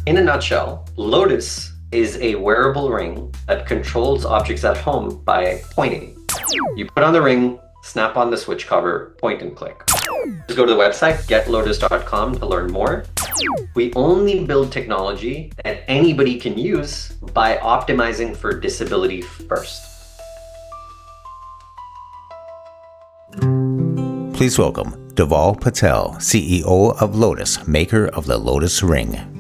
In a nutshell, Lotus is a wearable ring that controls objects at home by pointing. You put on the ring, snap on the switch cover, point and click. Just go to the website, getlotus.com to learn more. We only build technology that anybody can use by optimizing for disability first. Please welcome Dhaval Patel, CEO of Lotus, maker of the Lotus Ring.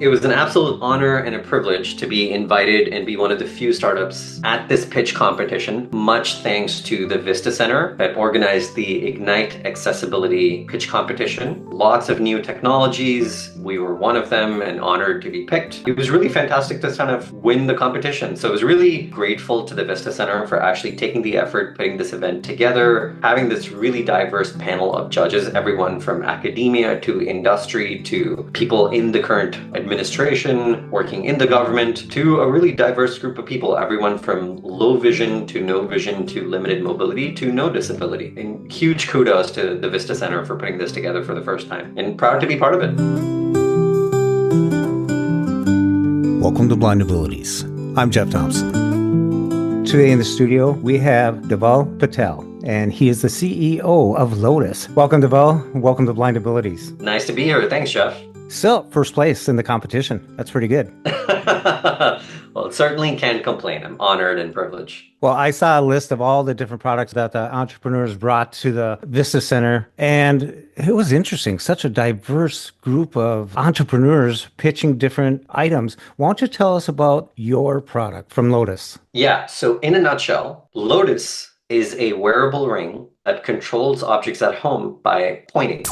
It was an absolute honor and a privilege to be invited and be one of the few startups at this pitch competition, much thanks to the Vista Center that organized the Ignite Accessibility pitch competition. Lots of new technologies. We were one of them and honored to be picked. It was really fantastic to kind of win the competition. So I was really grateful to the Vista Center for actually taking the effort, putting this event together, having this really diverse panel of judges, everyone from academia to industry to people in the current administration, working in the government, to a really diverse group of people, everyone from low vision to no vision to limited mobility to no disability. And huge kudos to the Vista Center for putting this together for the first time, and proud to be part of it. Welcome to Blind Abilities. I'm Jeff Thompson. Today in the studio, we have Dhaval Patel, and he is the CEO of Lotus. Welcome, Dhaval. Welcome to Blind Abilities. Nice to be here. Thanks, Jeff. So, first place in the competition. That's pretty good. Well, certainly can't complain. I'm honored and privileged. Well, I saw a list of all the different products that the entrepreneurs brought to the Vista Center, and it was interesting. Such a diverse group of entrepreneurs pitching different items. Why don't you tell us about your product from Lotus? Yeah, so in a nutshell, Lotus is a wearable ring that controls objects at home by pointing.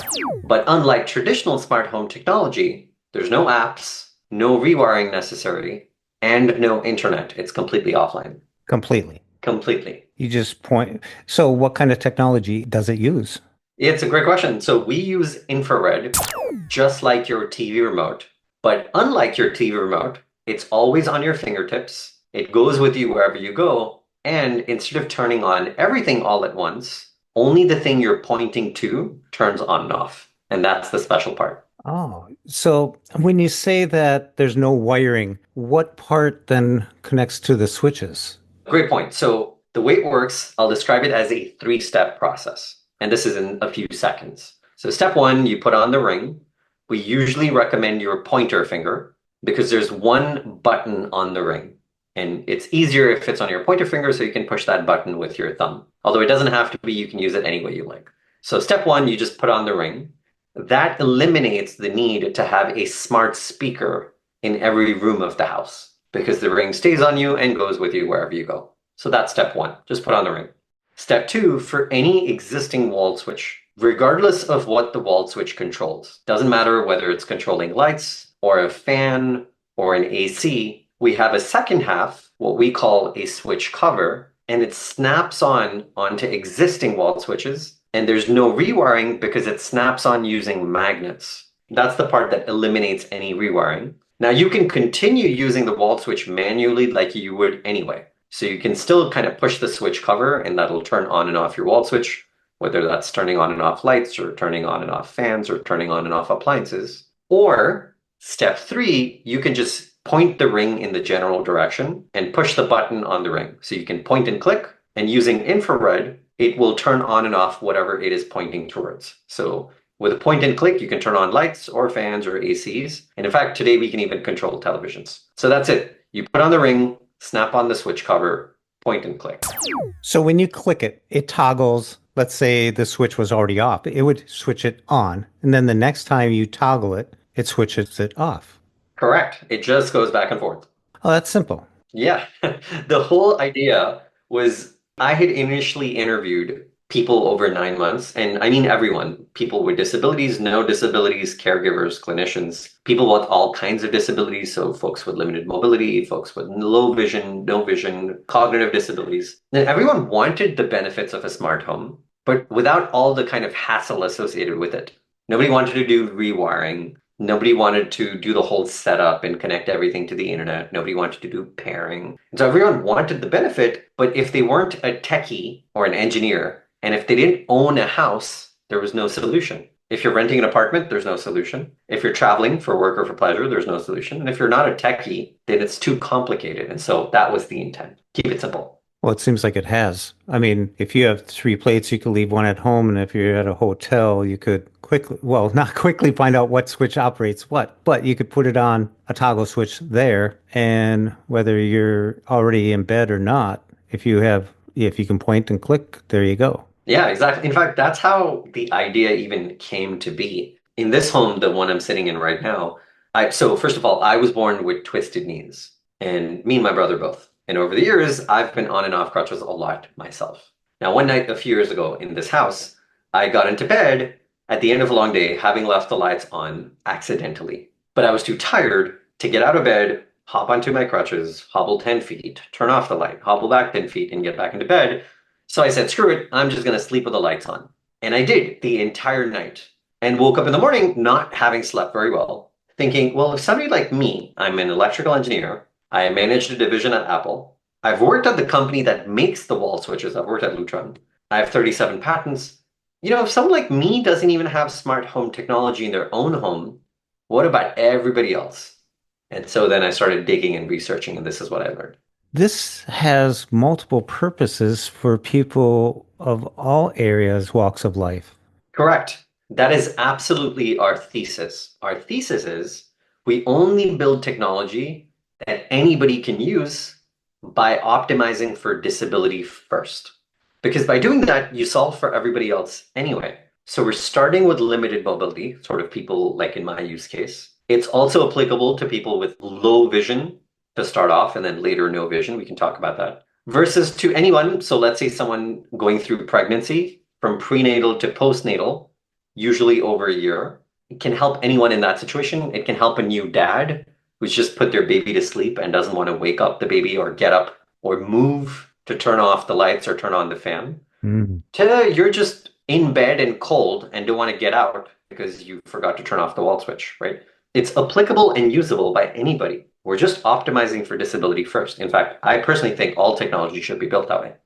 But unlike traditional smart home technology, there's no apps, no rewiring necessary, and no internet. It's completely offline. Completely. You just point. So what kind of technology does it use? It's a great question. So we use infrared, just like your TV remote. But unlike your TV remote, it's always on your fingertips. It goes with you wherever you go. And instead of turning on everything all at once, only the thing you're pointing to turns on and off. And that's the special part. Oh, so when you say that there's no wiring, what part then connects to the switches? Great point. So the way it works, I'll describe it as a 3-step process. And this is in a few seconds. So step 1, you put on the ring. We usually recommend your pointer finger because there's one button on the ring. And it's easier if it's on your pointer finger, so you can push that button with your thumb. Although it doesn't have to be, you can use it any way you like. So step 1, you just put on the ring. That eliminates the need to have a smart speaker in every room of the house because the ring stays on you and goes with you wherever you go. So that's step 1, just put on the ring. Step 2, for any existing wall switch, regardless of what the wall switch controls, doesn't matter whether it's controlling lights or a fan or an AC, we have a second half, what we call a switch cover, and it snaps onto existing wall switches, and there's no rewiring because it snaps on using magnets. That's the part that eliminates any rewiring. Now you can continue using the wall switch manually like you would anyway. So you can still kind of push the switch cover and that'll turn on and off your wall switch, whether that's turning on and off lights or turning on and off fans or turning on and off appliances. Or step 3, you can just point the ring in the general direction and push the button on the ring. So you can point and click, and using infrared, it will turn on and off whatever it is pointing towards. So with a point and click, you can turn on lights or fans or ACs. And in fact, today we can even control televisions. So that's it. You put on the ring, snap on the switch cover, point and click. So when you click it, it toggles. Let's say the switch was already off. It would switch it on. And then the next time you toggle it, it switches it off. Correct. It just goes back and forth. Oh, that's simple. Yeah. The whole idea was I had initially interviewed people over 9 months, and I mean everyone, people with disabilities, no disabilities, caregivers, clinicians, people with all kinds of disabilities, so folks with limited mobility, folks with low vision, no vision, cognitive disabilities. And everyone wanted the benefits of a smart home, but without all the kind of hassle associated with it. Nobody wanted to do rewiring. Nobody wanted to do the whole setup and connect everything to the internet. Nobody wanted to do pairing. And so everyone wanted the benefit, but if they weren't a techie or an engineer, and if they didn't own a house, there was no solution. If you're renting an apartment, there's no solution. If you're traveling for work or for pleasure, there's no solution. And if you're not a techie, then it's too complicated. And so that was the intent. Keep it simple. Well, it seems like it has. I mean, if you have three plates, you could leave one at home, and if you're at a hotel, you could quickly, well, not quickly find out what switch operates what, but you could put it on a toggle switch there, and whether you're already in bed or not, if you can point and click, there you go. Yeah, exactly. In fact, that's how the idea even came to be. In this home, the one I'm sitting in right now, so first of all, I was born with twisted knees, and me and my brother both. And over the years, I've been on and off crutches a lot myself. Now, one night a few years ago in this house, I got into bed at the end of a long day, having left the lights on accidentally. But I was too tired to get out of bed, hop onto my crutches, hobble 10 feet, turn off the light, hobble back 10 feet, and get back into bed. So I said, screw it, I'm just going to sleep with the lights on. And I did the entire night and woke up in the morning not having slept very well, thinking, well, if somebody like me, I'm an electrical engineer, I managed a division at Apple, I've worked at the company that makes the wall switches, I've worked at Lutron, I have 37 patents. If someone like me doesn't even have smart home technology in their own home, what about everybody else? And so then I started digging and researching, and this is what I learned. This has multiple purposes for people of all areas, walks of life. Correct. That is absolutely our thesis. Our thesis is we only build technology that anybody can use by optimizing for disability first. Because by doing that, you solve for everybody else anyway. So we're starting with limited mobility, sort of people like in my use case. It's also applicable to people with low vision to start off, and then later no vision. We can talk about that. Versus to anyone, so let's say someone going through pregnancy, from prenatal to postnatal, usually over a year. It can help anyone in that situation. It can help a new dad who's just put their baby to sleep and doesn't want to wake up the baby or get up or move to turn off the lights or turn on the fan. To you're just in bed and cold and don't want to get out because you forgot to turn off the wall switch, right? It's applicable and usable by anybody. We're just optimizing for disability first. In fact, I personally think all technology should be built that way.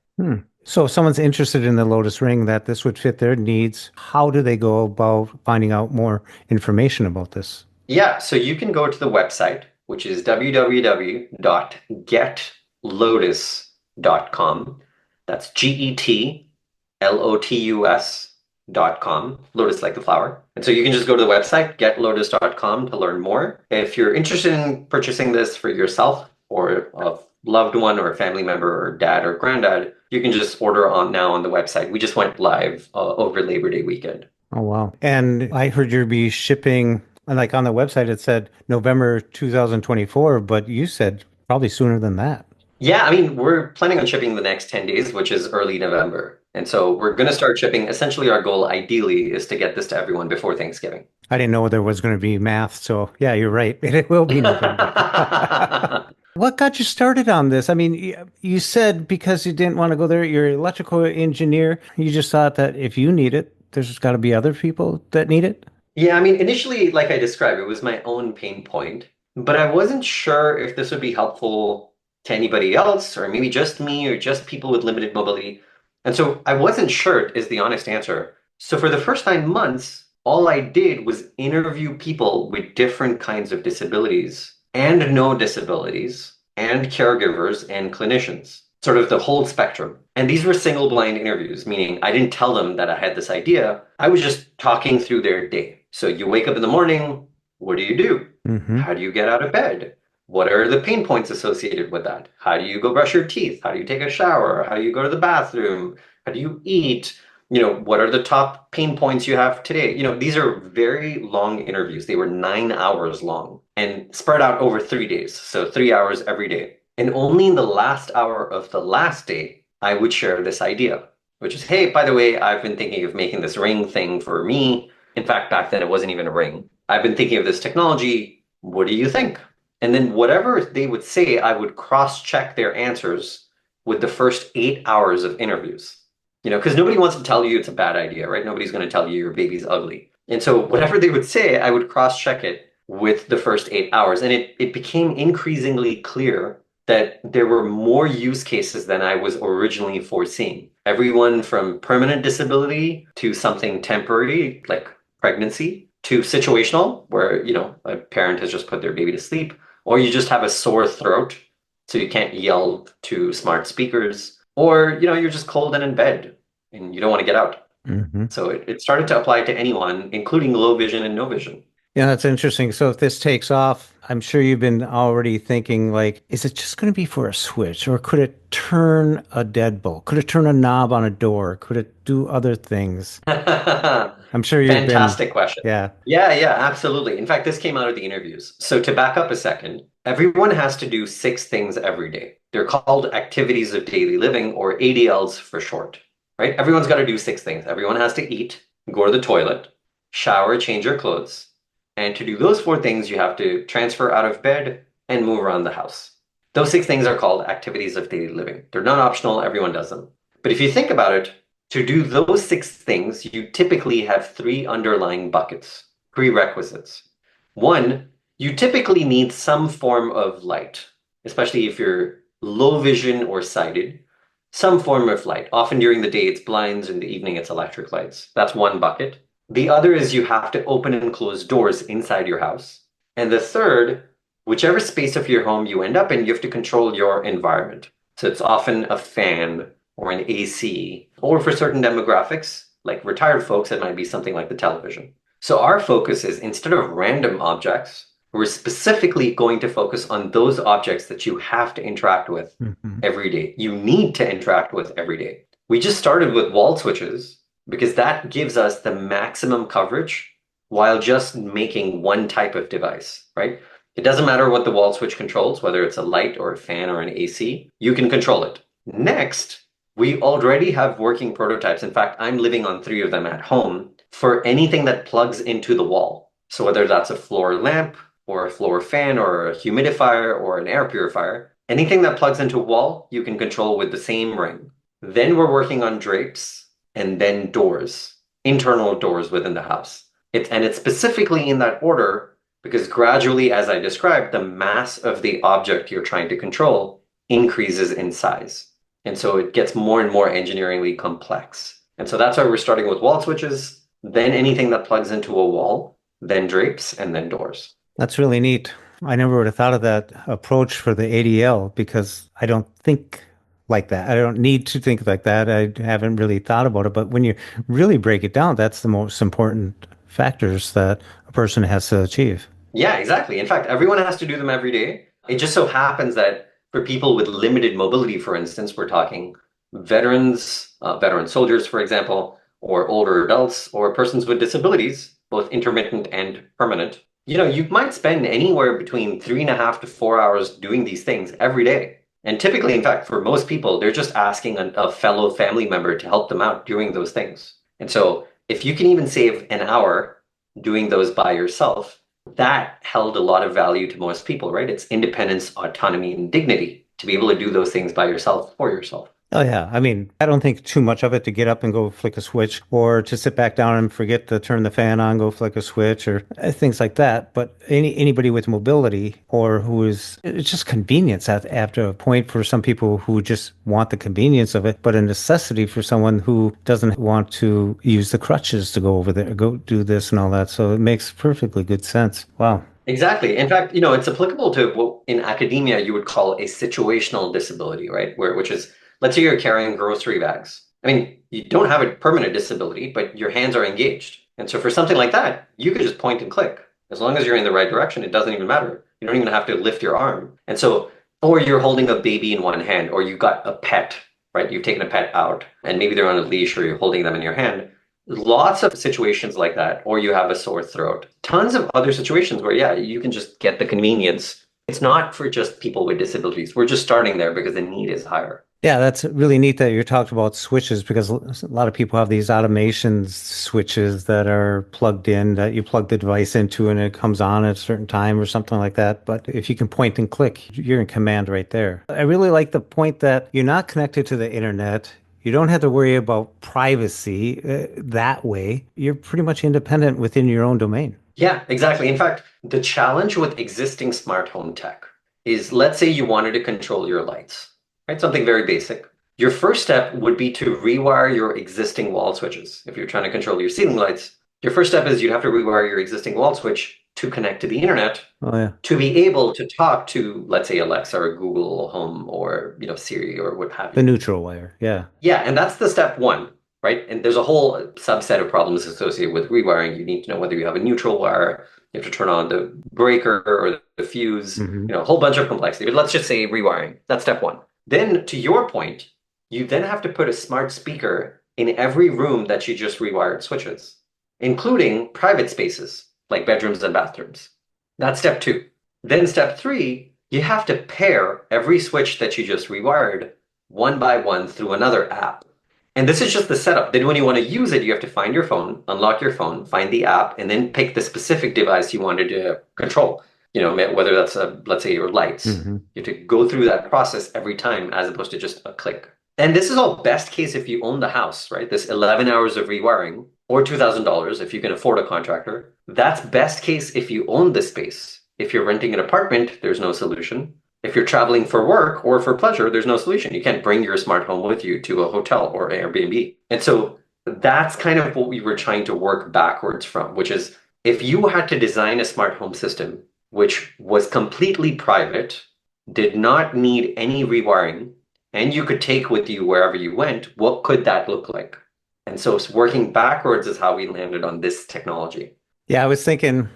So if someone's interested in the Lotus Ring, that this would fit their needs, how do they go about finding out more information about this? Yeah, so you can go to the website, which is www.getlotus.com. That's GETLOTUS.com, Lotus like the flower. And so you can just go to the website, getlotus.com, to learn more. If you're interested in purchasing this for yourself or a loved one or a family member or dad or granddad, you can just order on now on the website. We just went live over Labor Day weekend. Oh, wow. And I heard you'd be shipping, like on the website, it said November 2024, but you said probably sooner than that. Yeah, I mean, we're planning on shipping the next 10 days, which is early November. And so we're going to start shipping. Essentially, our goal ideally is to get this to everyone before Thanksgiving. I didn't know there was going to be math. So yeah, you're right. It will be November. What got you started on this? I mean, you said because you didn't want to go there, you're an electrical engineer. You just thought that if you need it, there's got to be other people that need it. Yeah, I mean, initially, like I described, it was my own pain point, but I wasn't sure if this would be helpful to anybody else, or maybe just me, or just people with limited mobility. And so I wasn't sure is the honest answer. So for the first 9 months, all I did was interview people with different kinds of disabilities and no disabilities and caregivers and clinicians, sort of the whole spectrum. And these were single blind interviews, meaning I didn't tell them that I had this idea. I was just talking through their day. So you wake up in the morning, what do you do? How do you get out of bed? What are the pain points associated with that? How do you go brush your teeth? How do you take a shower? How do you go to the bathroom? How do you eat? What are the top pain points you have today? These are very long interviews. They were 9 hours long and spread out over 3 days. So 3 hours every day. And only in the last hour of the last day, I would share this idea, which is, hey, by the way, I've been thinking of making this ring thing for me. In fact, back then it wasn't even a ring. I've been thinking of this technology. What do you think? And then whatever they would say, I would cross-check their answers with the first 8 hours of interviews. Because nobody wants to tell you it's a bad idea, right? Nobody's going to tell you your baby's ugly. And so whatever they would say, I would cross-check it with the first 8 hours. And it became increasingly clear that there were more use cases than I was originally foreseeing. Everyone from permanent disability to something temporary, like pregnancy, to situational, where, a parent has just put their baby to sleep, or you just have a sore throat, so you can't yell to smart speakers, or, you're just cold and in bed and you don't want to get out. Hmm. So it started to apply to anyone, including low vision and no vision. Yeah, that's interesting. So if this takes off, I'm sure you've been already thinking like, is it just going to be for a switch or could it turn a deadbolt? Could it turn a knob on a door? Could it do other things? I'm sure you've been, Fantastic question. yeah. Yeah, yeah, absolutely. In fact, this came out of the interviews. So to back up a second, everyone has to do 6 things every day. They're called activities of daily living, or ADLs for short, right? Everyone's got to do 6 things. Everyone has to eat, go to the toilet, shower, change your clothes. And to do those 4 things, you have to transfer out of bed and move around the house. Those 6 things are called activities of daily living. They're not optional, everyone does them. But if you think about it, to do those 6 things, you typically have 3 underlying buckets, prerequisites. One, you typically need some form of light, especially if you're low vision or sighted, some form of light. Often during the day, it's blinds, in the evening, it's electric lights. That's one bucket. The other is you have to open and close doors inside your house. And the third, whichever space of your home you end up in, you have to control your environment. So it's often a fan or an AC, or for certain demographics, like retired folks, it might be something like the television. So our focus is, instead of random objects, we're specifically going to focus on those objects that you have to interact with Hmm. every day. You need to interact with every day. We just started with wall switches because that gives us the maximum coverage while just making one type of device, right? It doesn't matter what the wall switch controls, whether it's a light or a fan or an AC, you can control it. Next, we already have working prototypes. In fact, I'm living on 3 of them at home for anything that plugs into the wall. So whether that's a floor lamp or a floor fan or a humidifier or an air purifier, anything that plugs into a wall, you can control with the same ring. Then we're working on drapes and then doors, internal doors within the house. It's specifically in that order because gradually, as I described, the mass of the object you're trying to control increases in size. And so it gets more and more engineeringly complex. And so that's why we're starting with wall switches, then anything that plugs into a wall, then drapes, and then doors. That's really neat. I never would have thought of that approach for the ADL because I don't think like that. I don't need to think like that. I haven't really thought about it. But when you really break it down, that's the most important factors that a person has to achieve. Yeah, exactly. In fact, everyone has to do them every day. It just so happens that for people with limited mobility, for instance, we're talking veterans, veteran soldiers, for example, or older adults, or persons with disabilities, both intermittent and permanent. You might spend anywhere between 3.5 to 4 hours doing these things every day. And typically, in fact, for most people, they're just asking a fellow family member to help them out doing those things. And so if you can even save an hour doing those by yourself, that held a lot of value to most people, right? It's independence, autonomy, and dignity to be able to do those things by yourself for yourself. Oh yeah. I mean, I don't think too much of it to get up and go flick a switch or to sit back down and forget to turn the fan on, go flick a switch or things like that. But anybody with mobility or who is, it's just convenience after a point for some people who just want the convenience of it, but a necessity for someone who doesn't want to use the crutches to go over there, go do this and all that. So it makes perfectly good sense. Wow. Exactly. In fact, it's applicable to what in academia you would call a situational disability, right? Which is, let's say you're carrying grocery bags. I mean, you don't have a permanent disability, but your hands are engaged. And so for something like that, you could just point and click. As long as you're in the right direction, it doesn't even matter. You don't even have to lift your arm. And so, or you're holding a baby in one hand, or you've got a pet, right? You've taken a pet out, and maybe they're on a leash, or you're holding them in your hand. Lots of situations like that, or you have a sore throat. Tons of other situations where, yeah, you can just get the convenience. It's not for just people with disabilities. We're just starting there because the need is higher. Yeah, that's really neat that you're talking about switches because a lot of people have these automation switches that are plugged in that you plug the device into and it comes on at a certain time or something like that. But if you can point and click, you're in command right there. I really like the point that you're not connected to the internet. You don't have to worry about privacy that way. You're pretty much independent within your own domain. Yeah, exactly. In fact, the challenge with existing smart home tech is, let's say you wanted to control your lights, right? Something very basic. Your first step would be to rewire your existing wall switches. If you're trying to control your ceiling lights, Your first step is you have to rewire your existing wall switch to connect to the internet Oh, yeah. to be able to talk to, let's say, Alexa or Google Home or Siri or what have The you. neutral wire. Yeah. Yeah, and that's the step one, right? And there's a whole subset of problems associated with rewiring. You need to know whether you have a neutral wire, you have to turn on the breaker or the fuse, Hmm. a whole bunch of complexity. But let's just say rewiring. That's step one. Then, to your point, you then have to put a smart speaker in every room that you just rewired switches, including private spaces like bedrooms and bathrooms. That's step two. Then, step three, you have to pair every switch that you just rewired one by one through another app. And this is just the setup. Then when you want to use it, you have to find your phone, unlock your phone, find the app, and then pick the specific device you wanted to control. Whether that's let's say your lights. Hmm. You have to go through that process every time as opposed to just a click. And this is all best case if you own the house, right? This 11 hours of rewiring or $2,000 if you can afford a contractor. That's best case if you own the space. If you're renting an apartment, there's no solution. If you're traveling for work or for pleasure, there's no solution. You can't bring your smart home with you to a hotel or Airbnb. And so that's kind of what we were trying to work backwards from, which is if you had to design a smart home system which was completely private, did not need any rewiring, and you could take with you wherever you went, what could that look like? And so working backwards is how we landed on this technology. Yeah, I was thinking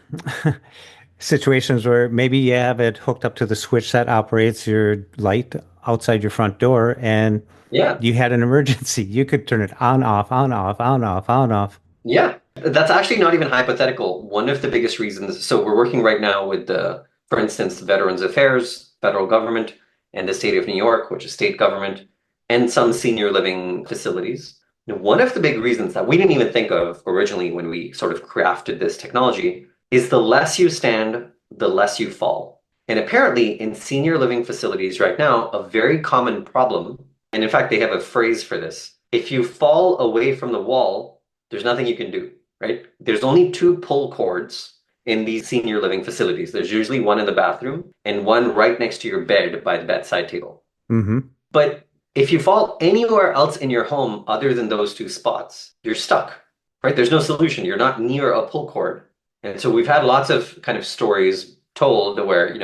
situations where maybe you have it hooked up to the switch that operates your light outside your front door and Yeah. you had an emergency. You could turn it on, off, on, off, on, off, on, off. Yeah, that's actually not even hypothetical. One of the biggest reasons, so we're working right now with for instance, Veterans Affairs, federal government, and the state of New York, which is state government, and some senior living facilities. One of the big reasons that we didn't even think of originally when we sort of crafted this technology is the less you stand, the less you fall. And apparently, in senior living facilities right now, a very common problem, and in fact, they have a phrase for this. If you fall away from the wall, there's nothing you can do, right? There's only two pull cords in these senior living facilities. There's usually one in the bathroom and one right next to your bed by the bedside table. Hmm. But if you fall anywhere else in your home other than those two spots, you're stuck, right? There's no solution. You're not near a pull cord. And so we've had lots of kind of stories told where,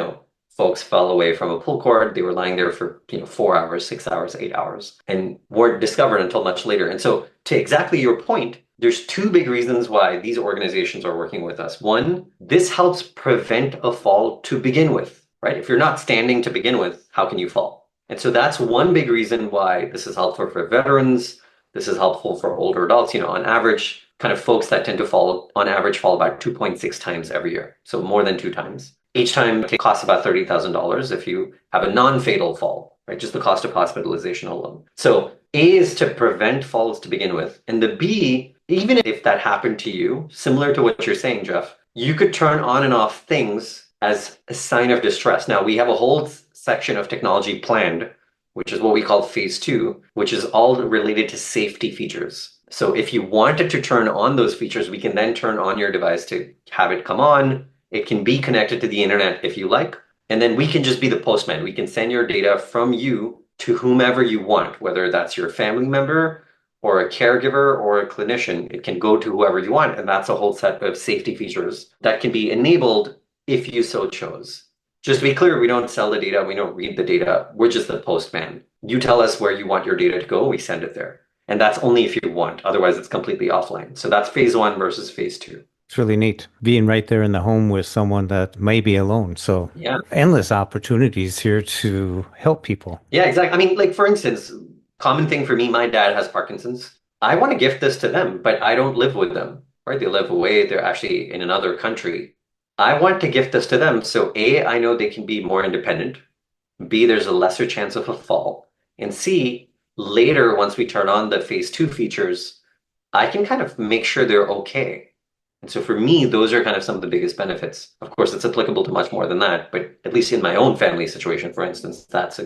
folks fell away from a pull cord. They were lying there for, 4 hours, 6 hours, 8 hours, and weren't discovered until much later. And so to exactly your point, there's two big reasons why these organizations are working with us. One, this helps prevent a fall to begin with, right? If you're not standing to begin with, how can you fall? And so that's one big reason why this is helpful for veterans. This is helpful for older adults. On average, kind of folks that tend to fall, on average, fall about 2.6 times every year. So more than 2 times. Each time it costs about $30,000 if you have a non-fatal fall, right? Just the cost of hospitalization alone. So A is to prevent falls to begin with. And the B, even if that happened to you, similar to what you're saying, Jeff, you could turn on and off things as a sign of distress. Now, we have a whole section of technology planned, which is what we call phase two, which is all related to safety features. So if you wanted to turn on those features, we can then turn on your device to have it come on. It can be connected to the internet if you like. And then we can just be the postman. We can send your data from you to whomever you want, whether that's your family member or a caregiver or a clinician. It can go to whoever you want. And that's a whole set of safety features that can be enabled if you so chose. Just to be clear, we don't sell the data. We don't read the data. We're just the postman. You tell us where you want your data to go. We send it there. And that's only if you want. Otherwise, it's completely offline. So that's phase one versus phase two. It's really neat being right there in the home with someone that may be alone. So Yeah. endless opportunities here to help people. Yeah, exactly. I mean, like for instance, common thing for me, my dad has Parkinson's. I want to gift this to them, but I don't live with them, right? They live away. They're actually in another country. I want to gift this to them. So A, I know they can be more independent. B, there's a lesser chance of a fall. And C, later, once we turn on the phase two features, I can kind of make sure they're okay. And so for me, those are kind of some of the biggest benefits. Of course, it's applicable to much more than that, but at least in my own family situation, for instance, that's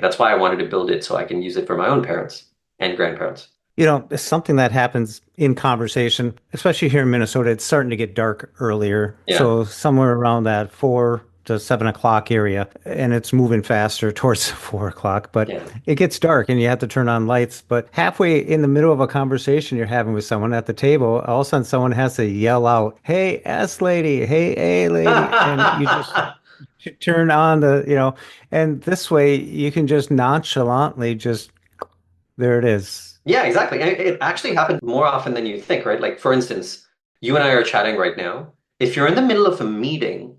that's why I wanted to build it so I can use it for my own parents and grandparents. It's something that happens in conversation, especially here in Minnesota. It's starting to get dark earlier. Yeah. So somewhere around that 4 the 7 o'clock area and it's moving faster towards 4 o'clock, but Yeah. it gets dark and you have to turn on lights. But halfway in the middle of a conversation you're having with someone at the table, all of a sudden someone has to yell out, "Hey, S lady, hey, A lady," and you just turn on and this way you can just nonchalantly just, there it is. Yeah, exactly. And it actually happens more often than you think, right? Like, for instance, you and I are chatting right now. If you're in the middle of a meeting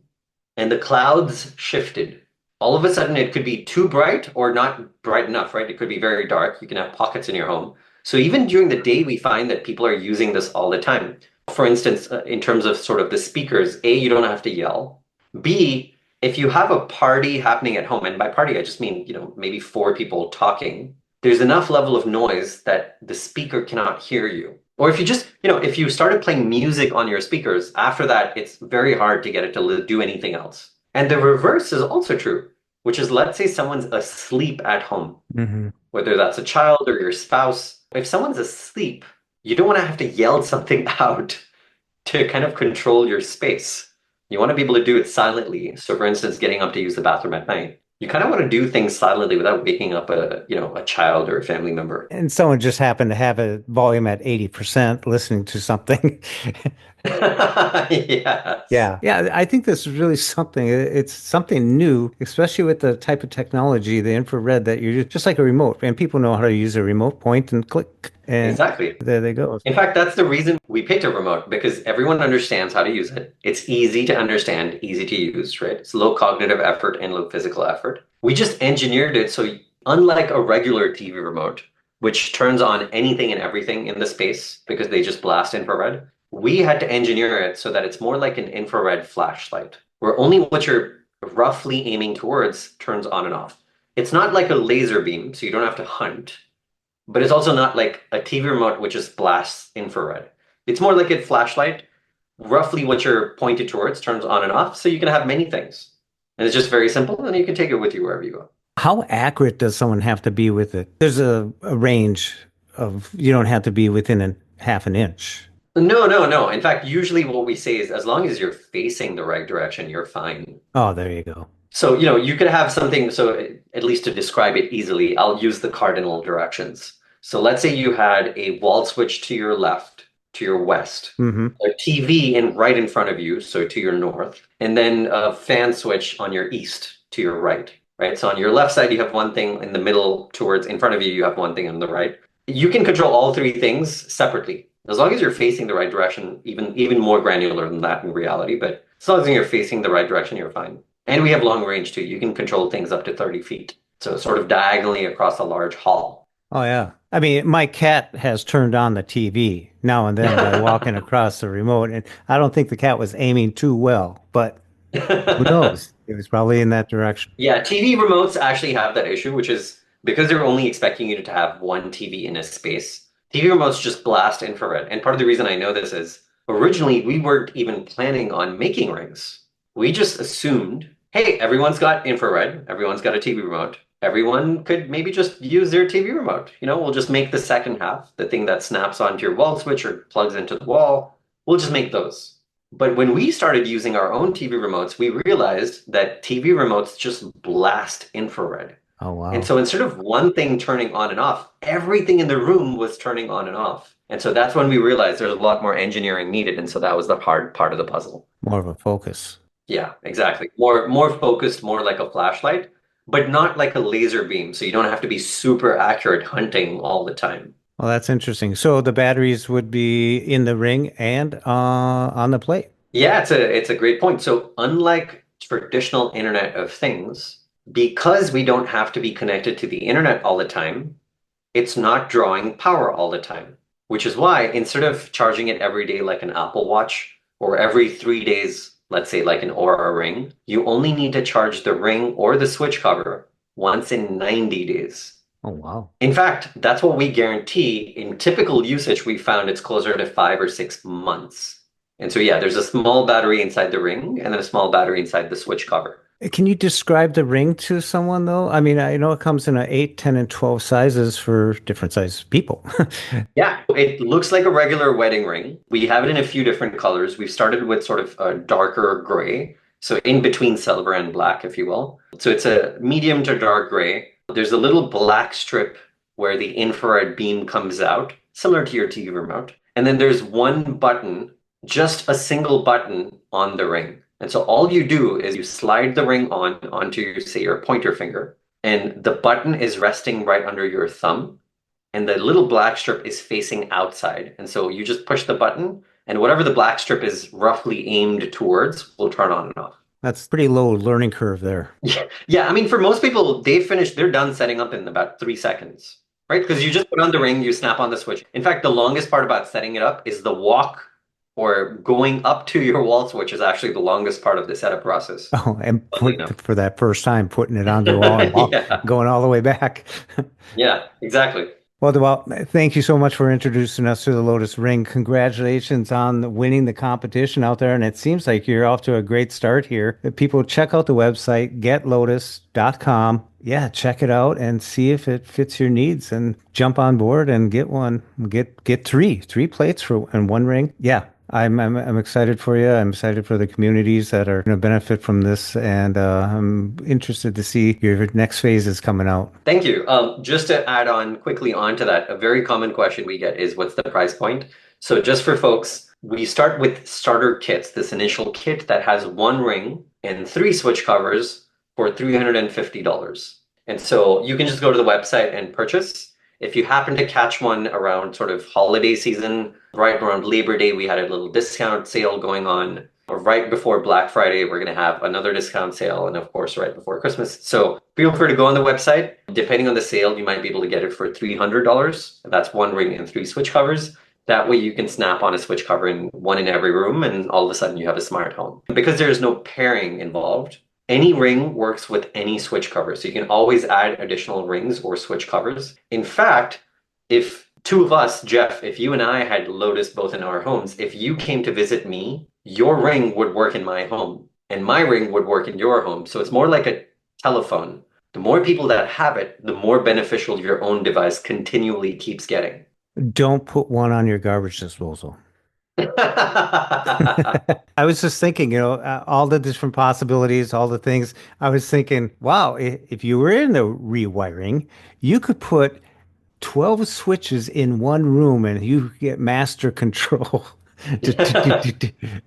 and the clouds shifted, all of a sudden it could be too bright or not bright enough, right? It could be very dark. You can have pockets in your home. So even during the day, we find that people are using this all the time. For instance, in terms of sort of the speakers, A, you don't have to yell. B, if you have a party happening at home, and by party, I just mean, maybe four people talking, there's enough level of noise that the speaker cannot hear you. Or if you just, if you started playing music on your speakers, after that, it's very hard to get it to do anything else. And the reverse is also true, which is, let's say someone's asleep at home, whether that's a child or your spouse. If someone's asleep, you don't want to have to yell something out to kind of control your space. You want to be able to do it silently. So for instance, getting up to use the bathroom at night, you kind of want to do things silently without waking up a child or a family member. And someone just happened to have a volume at 80% listening to something. Yes. Yeah. I think this is really something. It's something new, especially with the type of technology, the infrared, that you're just like a remote. And people know how to use a remote, point and click. And Exactly. there they go. In fact, that's the reason we picked a remote, because everyone understands how to use it. It's easy to understand, easy to use, right? It's low cognitive effort and low physical effort. We just engineered it so, unlike a regular TV remote, which turns on anything and everything in the space because they just blast infrared, we had to engineer it so that it's more like an infrared flashlight, where only what you're roughly aiming towards turns on and off. It's not like a laser beam, so you don't have to hunt. But it's also not like a TV remote, which just blasts infrared. It's more like a flashlight. Roughly what you're pointed towards turns on and off, so you can have many things. And it's just very simple, and you can take it with you wherever you go. How accurate does someone have to be with it? There's a range of, you don't have to be within a half an inch. No. In fact, usually what we say is, as long as you're facing the right direction, you're fine. Oh, there you go. So, you could have something, so at least to describe it easily, I'll use the cardinal directions. So let's say you had a wall switch to your left, to your west, a TV right in front of you, so to your north, and then a fan switch on your east to your right, right? So on your left side, you have one thing, in the middle towards in front of you, you have one thing on the right. You can control all three things separately, as long as you're facing the right direction, even more granular than that in reality, but as long as you're facing the right direction, you're fine. And we have long range too. You can control things up to 30 feet. So sort of diagonally across a large hall. Oh, yeah. I mean, my cat has turned on the TV now and then by walking across the remote, and I don't think the cat was aiming too well, but who knows? It was probably in that direction. Yeah, TV remotes actually have that issue, which is because they're only expecting you to have one TV in a space. TV remotes just blast infrared. And part of the reason I know this is, originally we weren't even planning on making rings. We just assumed, hey, everyone's got infrared, everyone's got a TV remote. Everyone could maybe just use their TV remote. We'll just make the second half, the thing that snaps onto your wall switch or plugs into the wall. We'll just make those. But when we started using our own TV remotes, we realized that TV remotes just blast infrared. Oh, wow. And so instead of one thing turning on and off, everything in the room was turning on and off. And so that's when we realized there's a lot more engineering needed. And so that was the hard part of the puzzle. More of a focus. Yeah, exactly. More focused, more like a flashlight, but not like a laser beam. So you don't have to be super accurate hunting all the time. Well, that's interesting. So the batteries would be in the ring and on the plate. Yeah, it's a great point. So unlike traditional Internet of Things, because we don't have to be connected to the internet all the time, it's not drawing power all the time, which is why instead of charging it every day like an Apple Watch, or every 3 days, let's say like an Aura Ring, you only need to charge the ring or the switch cover once in 90 days. Oh, wow. In fact, that's what we guarantee. In typical usage, we found it's closer to 5 or 6 months. And so, yeah, there's a small battery inside the ring and then a small battery inside the switch cover. Can you describe the ring to someone, though? I mean, I know it comes in 8, 10, and 12 sizes for different size people. Yeah, it looks like a regular wedding ring. We have it in a few different colors. We've started with sort of a darker gray, So in between silver and black, if you will. So it's a medium to dark gray. There's a little black strip where the infrared beam comes out, similar to your TV remote. And then there's one button, just a single button on the ring. And so all you do is you slide the ring onto, say, your pointer finger, and the button is resting right under your thumb, and the little black strip is facing outside. And so you just push the button, and whatever the black strip is roughly aimed towards will turn on and off. That's pretty low learning curve there. Yeah. I mean, for most people, they're done setting up in about 3 seconds, right? Because you just put on the ring, you snap on the switch. In fact, the longest part about setting it up is the walk or going up to your wall switch is actually the longest part of the setup process. Oh, and for that first time, putting it on the wall and going all the way back. Yeah, exactly. Well, Dhaval, thank you so much for introducing us to the Lotus Ring. Congratulations on winning the competition out there. And it seems like you're off to a great start here. If people check out the website, getlotus.com. Yeah, check it out and see if it fits your needs and jump on board and get one. Get three plates and one ring. Yeah. I'm excited for you. I'm excited for the communities that are going to benefit from this, and I'm interested to see your next phase is coming out. Thank you. Just to add on quickly onto that, a very common question we get is, what's the price point? So just for folks, we start with starter kits, this initial kit that has one ring and 3 switch covers for $350. And so you can just go to the website and purchase. If you happen to catch one around sort of holiday season, right around Labor Day, we had a little discount sale going on. Or right before Black Friday, we're going to have another discount sale. And of course, right before Christmas. So feel free to go on the website. Depending on the sale, you might be able to get it for $300. That's one ring and 3 switch covers. That way you can snap on a switch cover in one in every room, and all of a sudden you have a smart home. Because there's no pairing involved, any ring works with any switch cover. So you can always add additional rings or switch covers. In fact, if 2 of us, Jeff, if you and I had Lotus both in our homes, if you came to visit me, your ring would work in my home and my ring would work in your home. So it's more like a telephone. The more people that have it, the more beneficial your own device continually keeps getting. Don't put one on your garbage disposal. I was just thinking, all the different possibilities, all the things. I was thinking, wow, if you were in the rewiring, you could put 12 switches in one room and you get master control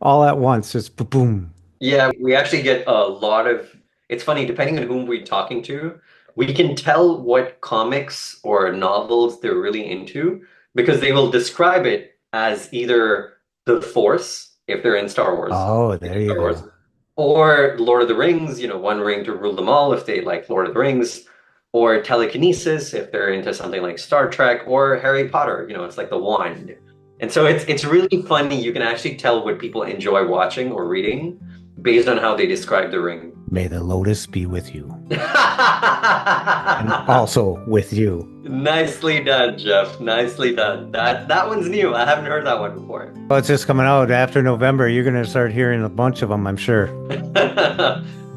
all at once, just boom. Yeah, we actually get a lot of, it's funny, depending on whom we're talking to, we can tell what comics or novels they're really into because they will describe it as either the Force, if they're in Star Wars. Oh, there you go. Or Lord of the Rings, one ring to rule them all if they like Lord of the Rings. Or telekinesis if they're into something like Star Trek. Or Harry Potter, it's like the wand. And so it's really funny. You can actually tell what people enjoy watching or reading based on how they describe the ring. May the Lotus be with you. And also with you. Nicely done, Jeff. Nicely done. That one's new. I haven't heard that one before. Well, it's just coming out after November. You're going to start hearing a bunch of them, I'm sure.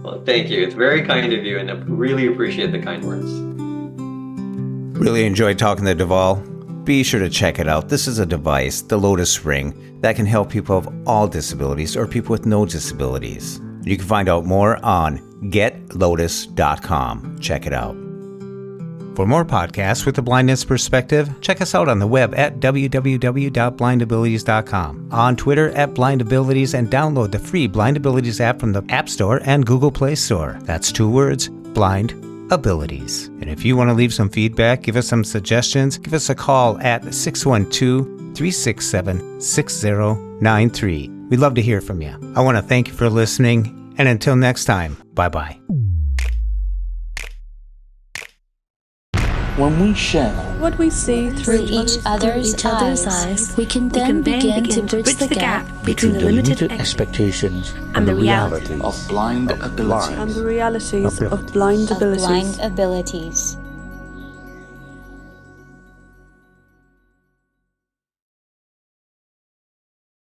Well, thank you. It's very kind of you, and I really appreciate the kind words. Really enjoyed talking to Dhaval. Be sure to check it out. This is a device, the Lotus Ring, that can help people of all disabilities or people with no disabilities. You can find out more on getlotus.com. Check it out. For more podcasts with the blindness perspective, check us out on the web at www.blindabilities.com, on Twitter at blindabilities, and download the free Blind Abilities app from the App Store and Google Play Store. That's 2 words, Blind Abilities. And if you want to leave some feedback, give us some suggestions, give us a call at 612-367-6093. We'd love to hear from you. I want to thank you for listening, and until next time, bye-bye. When we share what we see through each other's eyes, we can then begin to bridge the gap between the limited expectations and the reality of blind abilities.